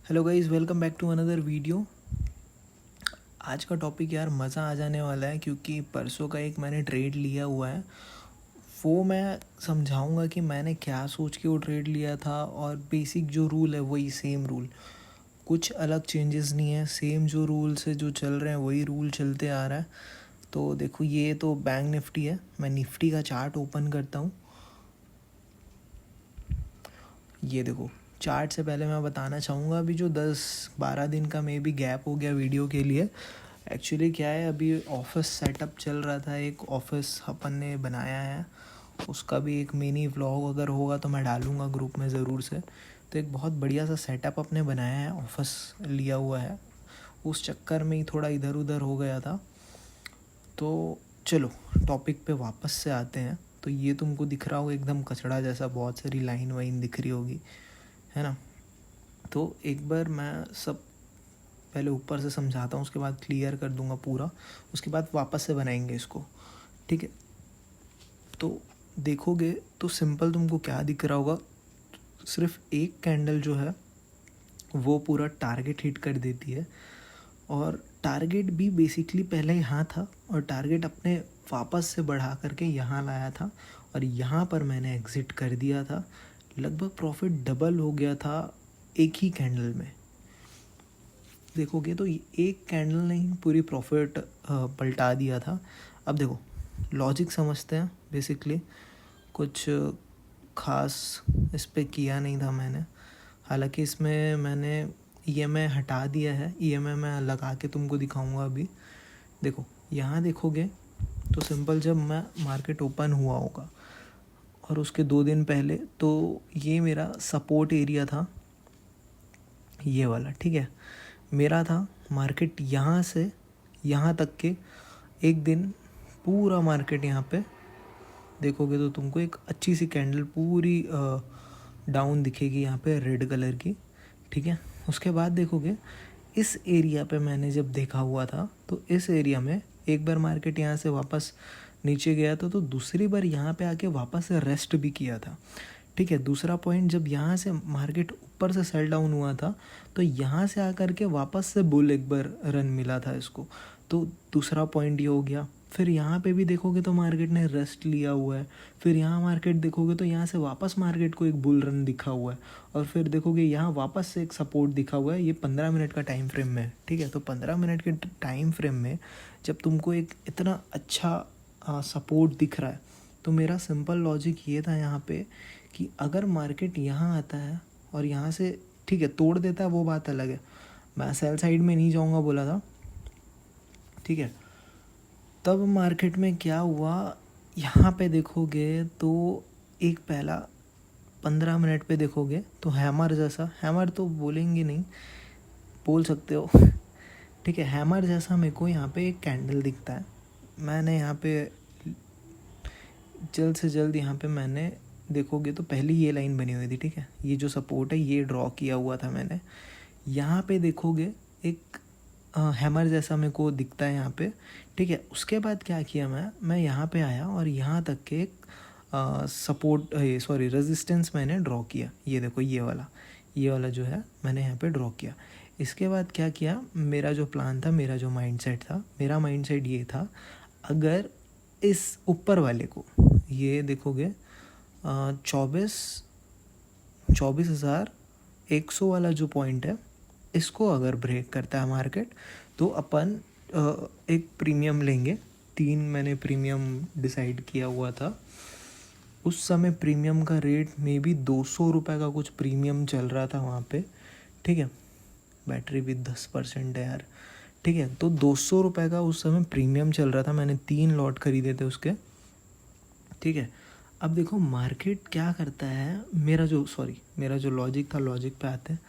Hello guys, welcome back to another video. आज का topic यार मज़ा आ जाने वाला है क्योंकि परसों का एक मैंने ट्रेड लिया हुआ है। वो मैं समझाऊंगा कि मैंने क्या सोच के वो ट्रेड लिया था, और बेसिक जो रूल है वही सेम रूल, कुछ अलग चेंजेस नहीं है। सेम जो रूल से जो चल रहे हैं वही रूल चलते आ रहा है। तो देखो, ये तो बैंक निफ्टी है। मैं निफ्टी का चार्ट ओपन करता हूँ। ये देखो, चार्ट से पहले मैं बताना चाहूँगा, अभी जो 10-12 दिन का मे बी गैप हो गया वीडियो के लिए, एक्चुअली क्या है, अभी ऑफिस सेटअप चल रहा था। एक ऑफिस अपन ने बनाया है, उसका भी एक मिनी व्लॉग अगर होगा तो मैं डालूँगा ग्रुप में ज़रूर से। तो एक बहुत बढ़िया सा सेटअप अपने बनाया है, ऑफिस लिया हुआ है। उस चक्कर में ही थोड़ा इधर उधर हो गया था। तो चलो टॉपिक पे वापस से आते हैं। तो ये तुमको दिख रहा होगा एकदम कचड़ा जैसा, बहुत सारी लाइन वाइन दिख रही होगी, है ना। तो एक बार मैं सब पहले ऊपर से समझाता हूँ, उसके बाद क्लियर कर दूंगा पूरा, उसके बाद वापस से बनाएंगे इसको, ठीक है। तो देखोगे तो सिंपल तुमको क्या दिख रहा होगा, सिर्फ एक कैंडल जो है वो पूरा टारगेट हिट कर देती है। और टारगेट भी बेसिकली पहले यहाँ था, और टारगेट अपने वापस से बढ़ा करके यहाँ लाया था, और यहाँ पर मैंने एग्ज़िट कर दिया था। लगभग प्रॉफिट डबल हो गया था एक ही कैंडल में। देखोगे तो एक कैंडल ने ही पूरी प्रॉफिट पलटा दिया था। अब देखो, लॉजिक समझते हैं। बेसिकली कुछ ख़ास इस पे किया नहीं था मैंने। हालांकि इसमें मैंने ईएमआई हटा दिया है। ईएमआई मैं लगा के तुमको दिखाऊंगा अभी। देखो, यहाँ देखोगे तो सिंपल, जब मैं मार्केट ओपन हुआ होगा और उसके 2 दिन पहले, तो ये मेरा सपोर्ट एरिया था, ये वाला, ठीक है। मेरा था मार्केट यहाँ से यहाँ तक के एक दिन पूरा मार्केट यहाँ पे देखोगे तो तुमको एक अच्छी सी कैंडल पूरी डाउन दिखेगी यहाँ पे रेड कलर की, ठीक है। उसके बाद देखोगे इस एरिया पे मैंने जब देखा हुआ था, तो इस एरिया में एक बार मार्केट यहाँ से वापस नीचे गया था, तो दूसरी बार यहाँ पे आके वापस से रेस्ट भी किया था, ठीक है। दूसरा पॉइंट, जब यहाँ से मार्केट ऊपर से सेल डाउन हुआ था, तो यहाँ से आकर के वापस से बुल एक बार रन मिला था इसको। तो दूसरा पॉइंट ये हो गया। फिर यहाँ पे भी देखोगे तो मार्केट ने रेस्ट लिया हुआ है। फिर यहाँ मार्केट देखोगे तो यहाँ से वापस मार्केट को एक बुल रन दिखा हुआ है। और फिर देखोगे यहाँ वापस से एक सपोर्ट दिखा हुआ है। ये 15 मिनट का टाइम फ्रेम में है, ठीक है। तो 15 मिनट के टाइम फ्रेम में जब तुमको एक इतना अच्छा सपोर्ट दिख रहा है, तो मेरा सिंपल लॉजिक ये था यहाँ पे कि अगर मार्केट यहाँ आता है और यहाँ से, ठीक है, तोड़ देता है, वो बात अलग है। मैं सेल साइड में नहीं जाऊँगा बोला था, ठीक है। तब मार्केट में क्या हुआ, यहाँ पे देखोगे तो एक पहला 15 मिनट पे देखोगे तो हैमर जैसा, हैमर तो बोलेंगे नहीं, बोल सकते हो ठीक है, हैमर जैसा मेरे को यहाँ पे एक कैंडल दिखता है। मैंने यहाँ पे जल्द से जल्द यहाँ पे मैंने देखोगे तो पहली ये लाइन बनी हुई थी, ठीक है। ये जो सपोर्ट है ये ड्रॉ किया हुआ था मैंने। यहाँ पे देखोगे एक हैमर जैसा मेरे को दिखता है यहाँ पे, ठीक है। उसके बाद क्या किया, मैं यहाँ पे आया और यहाँ तक के एक सपोर्ट, सॉरी, रेजिस्टेंस मैंने ड्रॉ किया। ये देखो, ये वाला जो है मैंने यहाँ पे ड्रॉ किया। इसके बाद क्या किया, मेरा जो प्लान था, मेरा जो माइंडसेट था, मेरा माइंडसेट ये था, अगर इस ऊपर वाले को, ये देखोगे 24,100 वाला जो पॉइंट है, इसको अगर ब्रेक करता है मार्केट, तो अपन एक प्रीमियम लेंगे। 3 मैंने प्रीमियम डिसाइड किया हुआ था। उस समय प्रीमियम का रेट मे बी 200 रुपये का कुछ प्रीमियम चल रहा था वहाँ पे, ठीक है। बैटरी भी 10% है यार, ठीक है। तो 200 रुपये का उस समय प्रीमियम चल रहा था। मैंने 3 लॉट खरीदे थे उसके, ठीक है। अब देखो मार्केट क्या करता है, मेरा जो लॉजिक था, लॉजिक पे आते हैं।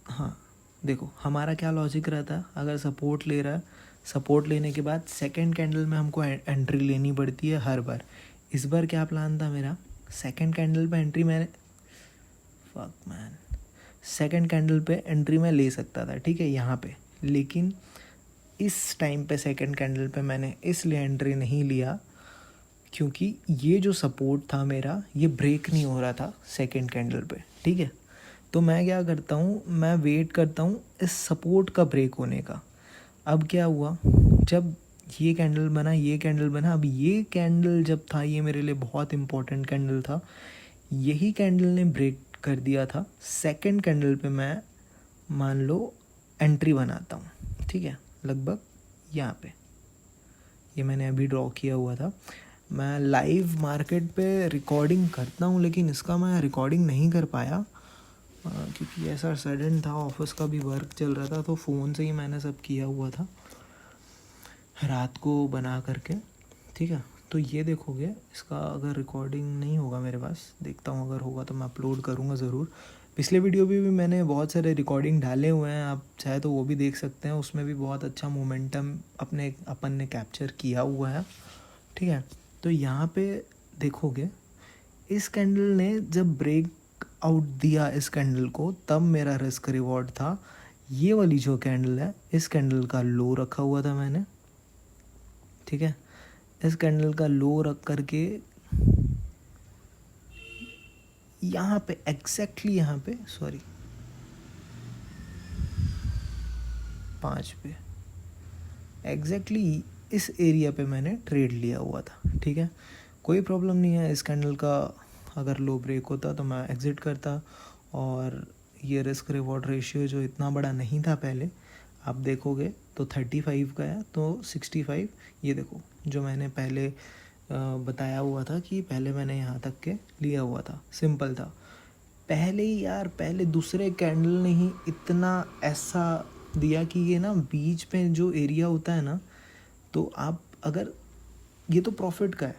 हाँ, देखो हमारा क्या लॉजिक रहता है, अगर सपोर्ट ले रहा है, सपोर्ट लेने के बाद सेकंड कैंडल में हमको एंट्री लेनी पड़ती है हर बार। इस बार क्या प्लान था मेरा, सेकंड कैंडल पे एंट्री मैंने सेकंड कैंडल पे एंट्री मैं ले सकता था, ठीक है, यहाँ पे। लेकिन इस टाइम पे सेकंड कैंडल पे मैंने इसलिए एंट्री नहीं लिया क्योंकि ये जो सपोर्ट था मेरा, ये ब्रेक नहीं हो रहा था सेकंड कैंडल पे, ठीक है। तो मैं क्या करता हूँ, मैं वेट करता हूँ इस सपोर्ट का ब्रेक होने का। अब क्या हुआ, जब ये कैंडल बना, ये कैंडल बना, अब ये कैंडल जब था, ये मेरे लिए बहुत इंपॉर्टेंट कैंडल था, यही कैंडल ने ब्रेक कर दिया था। सेकंड कैंडल पे मैं मान लो एंट्री बनाता हूँ, ठीक है, लगभग यहाँ पे, ये मैंने अभी ड्रॉ किया हुआ था। मैं लाइव मार्केट पे रिकॉर्डिंग करता हूँ, लेकिन इसका मैं रिकॉर्डिंग नहीं कर पाया क्योंकि ऐसा सडन था, ऑफिस का भी वर्क चल रहा था, तो फ़ोन से ही मैंने सब किया हुआ था रात को बना करके, ठीक है। तो ये देखोगे, इसका अगर रिकॉर्डिंग नहीं होगा मेरे पास, देखता हूँ, अगर होगा तो मैं अपलोड करूँगा ज़रूर। पिछले वीडियो भी मैंने बहुत सारे रिकॉर्डिंग डाले हुए हैं, आप चाहे तो वो भी देख सकते हैं, उसमें भी बहुत अच्छा मोमेंटम अपन ने कैप्चर किया हुआ है, ठीक है। तो यहाँ पे देखोगे, इस कैंडल ने जब ब्रेक आउट दिया इस कैंडल को, तब मेरा रिस्क रिवॉर्ड था ये वाली जो कैंडल है, इस कैंडल का लो रखा हुआ था मैंने, ठीक है। इस कैंडल का लो रख करके यहाँ पे एग्जैक्टली, यहाँ पे सॉरी 5 पे एग्जैक्टली इस एरिया पे मैंने ट्रेड लिया हुआ था, ठीक है। कोई प्रॉब्लम नहीं है, इस कैंडल का अगर लो ब्रेक होता तो मैं एग्ज़िट करता, और ये रिस्क रिवॉर्ड रेशियो जो इतना बड़ा नहीं था पहले, आप देखोगे तो 35 का है, तो 65, ये देखो जो मैंने पहले बताया हुआ था कि पहले मैंने यहाँ तक के लिया हुआ था, सिंपल था। पहले ही यार, पहले दूसरे कैंडल ने ही इतना ऐसा दिया कि ये ना बीच पे जो एरिया होता है ना, तो आप अगर, ये तो प्रॉफिट का है,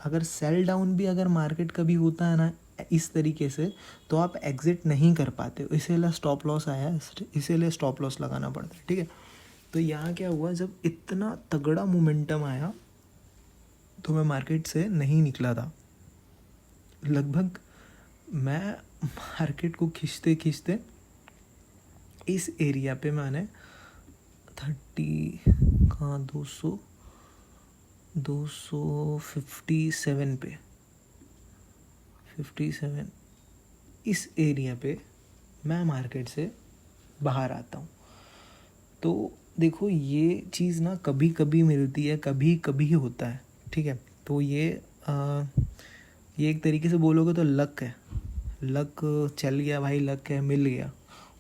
अगर सेल डाउन भी अगर मार्केट कभी होता है ना इस तरीके से, तो आप एग्ज़िट नहीं कर पाते, इसीलिए स्टॉप लॉस आया, इसीलिए स्टॉप लॉस लगाना पड़ता है, ठीक है। तो यहाँ क्या हुआ, जब इतना तगड़ा मोमेंटम आया तो मैं मार्केट से नहीं निकला था। लगभग मैं मार्केट को खींचते खींचते इस एरिया पे मैंने 30 कहाँ 257 पे 57 इस एरिया पे मैं मार्केट से बाहर आता हूँ। तो देखो, ये चीज़ ना कभी कभी मिलती है, कभी कभी होता है, ठीक है। तो ये एक तरीके से बोलोगे तो लक है, लक चल गया भाई, लक है, मिल गया।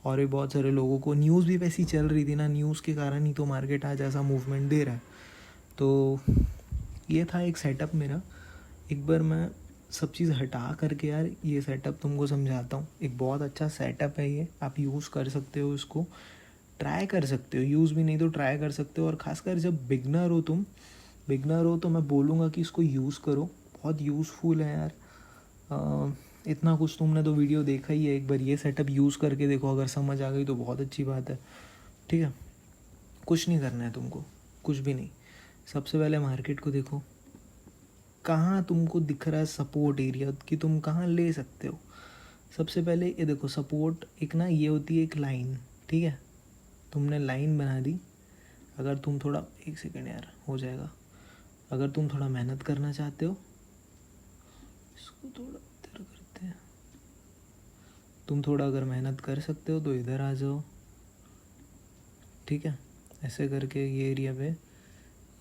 और भी बहुत सारे लोगों को, न्यूज़ भी वैसी चल रही थी ना, न्यूज़ के कारण ही तो मार्केट आज ऐसा मूवमेंट दे रहा है। तो ये था एक सेटअप मेरा। एक बार मैं सब चीज़ हटा करके यार ये सेटअप तुमको समझाता हूँ। एक बहुत अच्छा सेटअप है ये, आप यूज़ कर सकते हो, इसको ट्राई कर सकते हो, यूज़ भी नहीं तो ट्राई कर सकते हो। और ख़ासकर जब बिगनर हो, तुम बिगनर हो, तो मैं बोलूँगा कि इसको यूज़ करो, बहुत यूज़फुल है यार। इतना कुछ तुमने तो वीडियो देखा ही है, एक बार ये सेटअप यूज़ करके देखो, अगर समझ आ गई तो बहुत अच्छी बात है, ठीक है। कुछ नहीं करना है तुमको, कुछ भी नहीं। सबसे पहले मार्केट को देखो, कहाँ तुमको दिख रहा है सपोर्ट एरिया कि तुम कहाँ ले सकते हो। सबसे पहले ये देखो, सपोर्ट एक ना ये होती है एक लाइन, ठीक है। तुमने लाइन बना दी, अगर तुम थोड़ा, एक सेकेंड यार हो जाएगा, अगर तुम थोड़ा मेहनत करना चाहते हो, इसको थोड़ा इधर करते हैं, तुम थोड़ा अगर मेहनत कर सकते हो तो इधर आ जाओ, ठीक है। ऐसे करके ये एरिया पे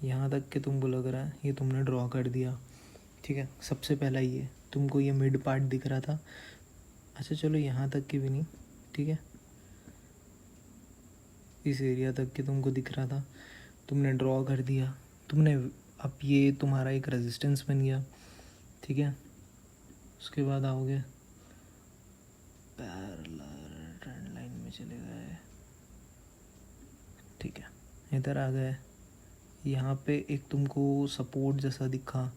यहाँ तक के तुमको लग रहा है, ये तुमने ड्रॉ कर दिया, ठीक है। सबसे पहला ये तुमको ये मिड पार्ट दिख रहा था, अच्छा चलो यहाँ तक के भी नहीं, ठीक है, इस एरिया तक के तुमको दिख रहा था, तुमने ड्रॉ कर दिया, तुमने, अब ये तुम्हारा एक रेजिस्टेंस बन गया, ठीक है। उसके बाद आओगे, पैरेलल ट्रेंड लाइन में चले गए, ठीक है, इधर आ गए, यहाँ पे एक तुमको सपोर्ट जैसा दिखा,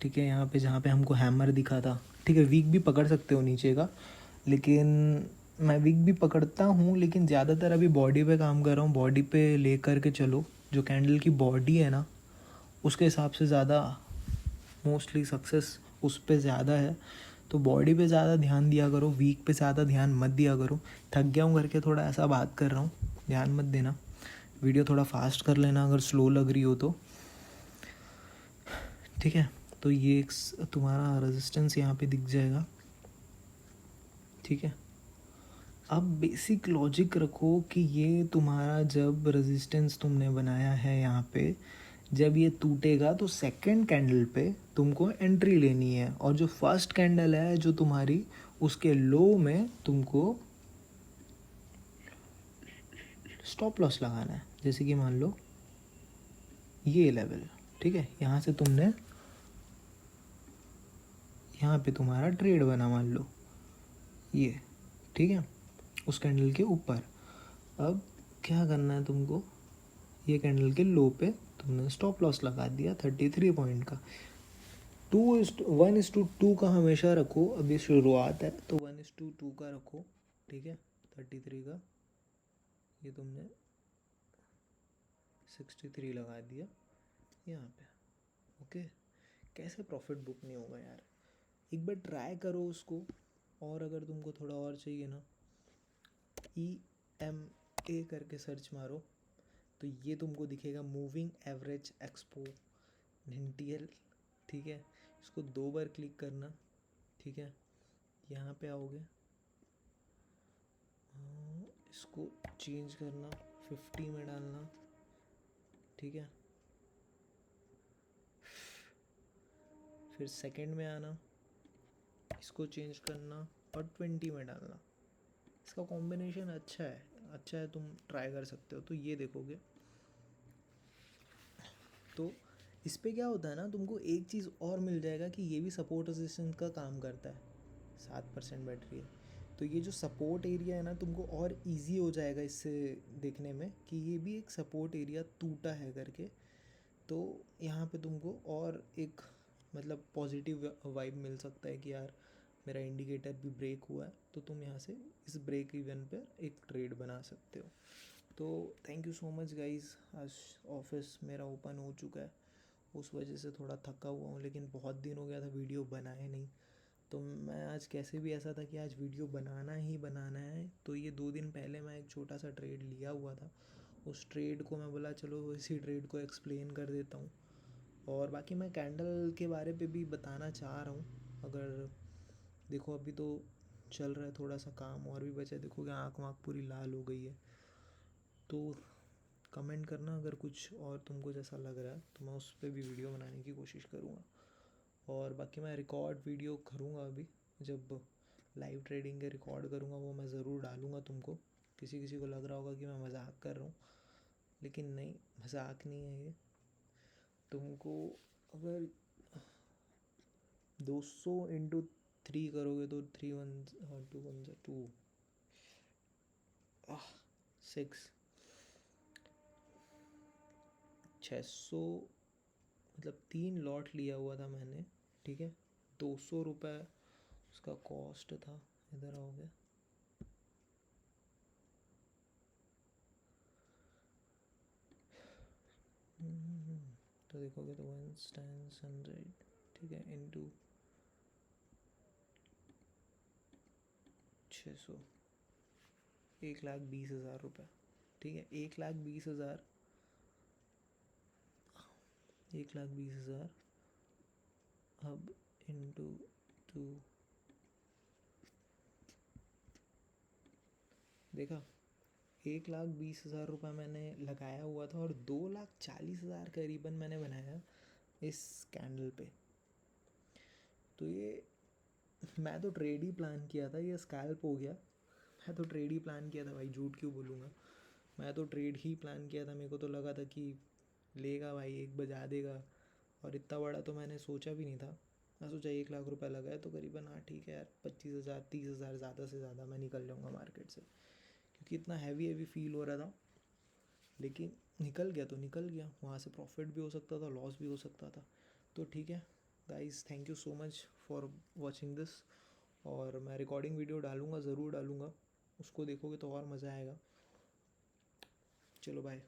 ठीक है, यहाँ पे जहाँ पे हमको हैमर दिखा था, ठीक है। वीक भी पकड़ सकते हो नीचे का, लेकिन मैं वीक भी पकड़ता हूँ, लेकिन ज़्यादातर अभी बॉडी पे काम कर रहा हूँ, बॉडी पे ले कर के चलो, जो कैंडल की बॉडी है ना, उसके हिसाब से ज़्यादा मोस्टली सक्सेस उस पर ज़्यादा है। तो बॉडी पे ज़्यादा ध्यान दिया करो, वीक पे ज़्यादा ध्यान मत दिया करो। थक गया हूँ करके थोड़ा ऐसा बात कर रहा हूँ, ध्यान मत देना। वीडियो थोड़ा फास्ट कर लेना अगर स्लो लग रही हो तो, ठीक है। तो ये एक तुम्हारा रेजिस्टेंस यहाँ पे दिख जाएगा, ठीक है। अब बेसिक लॉजिक रखो कि ये तुम्हारा जब रेजिस्टेंस तुमने बनाया है यहाँ पे, जब ये टूटेगा तो सेकंड कैंडल पे तुमको एंट्री लेनी है, और जो फर्स्ट कैंडल है जो तुम्हारी, उसके लो में तुमको स्टॉप लॉस लगाना है। जैसे कि मान लो ये लेवल, ठीक है, यहाँ से तुमने, यहाँ पे तुम्हारा ट्रेड बना मान लो ये, ठीक है, उस कैंडल के ऊपर। अब क्या करना है तुमको, ये कैंडल के लो पे तुमने स्टॉप लॉस लगा दिया 33 पॉइंट का। 1:2 का हमेशा रखो, अभी शुरुआत है तो 1:2 का रखो, ठीक है। 33 का ये तुमने 63 लगा दिया यहाँ पे, ओके। कैसे प्रॉफिट बुक नहीं होगा यार, एक बार ट्राई करो उसको। और अगर तुमको थोड़ा और चाहिए ना, EMA करके सर्च मारो तो ये तुमको दिखेगा, मूविंग एवरेज एक्सपोनेंशियल, ठीक है। इसको 2 बार क्लिक करना, ठीक है। यहाँ पे आओगे, इसको चेंज करना, 50 में डालना, ठीक है। फिर सेकंड में आना, इसको चेंज करना और 20 में डालना। इसका कॉम्बिनेशन अच्छा है, तुम ट्राई कर सकते हो। तो ये देखोगे तो इस पे क्या होता है ना, तुमको एक चीज़ और मिल जाएगा कि ये भी सपोर्ट रेजिस्टेंस का काम करता है। 7% बैटरी है, तो ये जो सपोर्ट एरिया है ना, तुमको और इजी हो जाएगा इससे देखने में कि ये भी एक सपोर्ट एरिया टूटा है करके। तो यहाँ पे तुमको और एक मतलब पॉजिटिव वाइब मिल सकता है कि यार मेरा इंडिकेटर भी ब्रेक हुआ है, तो तुम यहाँ से इस ब्रेक इवन पर एक ट्रेड बना सकते हो। तो thank you so much guys. आज ऑफिस मेरा ओपन हो चुका है, उस वजह से थोड़ा थका हुआ हूँ, लेकिन बहुत दिन हो गया था वीडियो बनाए नहीं। तो मैं आज कैसे भी ऐसा था कि आज वीडियो बनाना ही बनाना है। तो ये 2 दिन पहले मैं एक छोटा सा ट्रेड लिया हुआ था, उस ट्रेड को मैं बोला चलो इसी ट्रेड को एक्सप्लेन कर देता हूँ। और बाकी मैं कैंडल के बारे पे भी बताना चाह रहा हूँ। अगर देखो अभी तो चल रहा है, थोड़ा सा काम और भी बचा है, देखोगे आँख वाँख पूरी लाल हो गई है। तो कमेंट करना अगर कुछ और तुमको जैसा लग रहा है, तो मैं उस पर भी वीडियो बनाने की कोशिश करूँगा। और बाकी मैं रिकॉर्ड वीडियो करूँगा, अभी जब लाइव ट्रेडिंग के रिकॉर्ड करूँगा वो मैं ज़रूर डालूँगा तुमको। किसी किसी को लग रहा होगा कि मैं मजाक कर रहा हूँ, लेकिन नहीं, मजाक नहीं है ये। तुमको अगर 200 × 3 करोगे तो 3 1 और 2 1 2 6 600, मतलब 3 लॉट लिया हुआ था मैंने, ठीक है। 200 रुपये उसका कॉस्ट था। इधर आओगे तो देखोगे तो 1/100, ठीक है, इंटू 600, 1,20,000 रुपये, ठीक है। 1,20,000, 1,20,000 अब इंटू 2, देखा, 1,20,000 रुपये मैंने लगाया हुआ था और 2,40,000 करीबन मैंने बनाया इस कैंडल पे। तो ये मैं तो ट्रेड ही प्लान किया था, ये स्कैल्प हो गया। मैं तो ट्रेड ही प्लान किया था भाई, झूठ क्यों बोलूँगा। मैं तो ट्रेड ही प्लान किया था, मेरे को तो लगा था कि लेगा भाई, एक बजा देगा। और इतना बड़ा तो मैंने सोचा भी नहीं था। मैं सोचा 1,00,000 रुपये लगा है तो करीबन, हाँ ठीक है यार, 25,000 30,000 ज़्यादा से ज़्यादा मैं निकल जाऊँगा मार्केट से, क्योंकि इतना हैवी फील हो रहा था। लेकिन निकल गया तो निकल गया, वहाँ से प्रॉफिट भी हो सकता था, लॉस भी हो सकता था। तो ठीक है guys, thank you so much for watching this. और मैं रिकॉर्डिंग वीडियो डालूँगा, ज़रूर डालूँगा, उसको देखोगे तो और मज़ा आएगा। चलो बाय।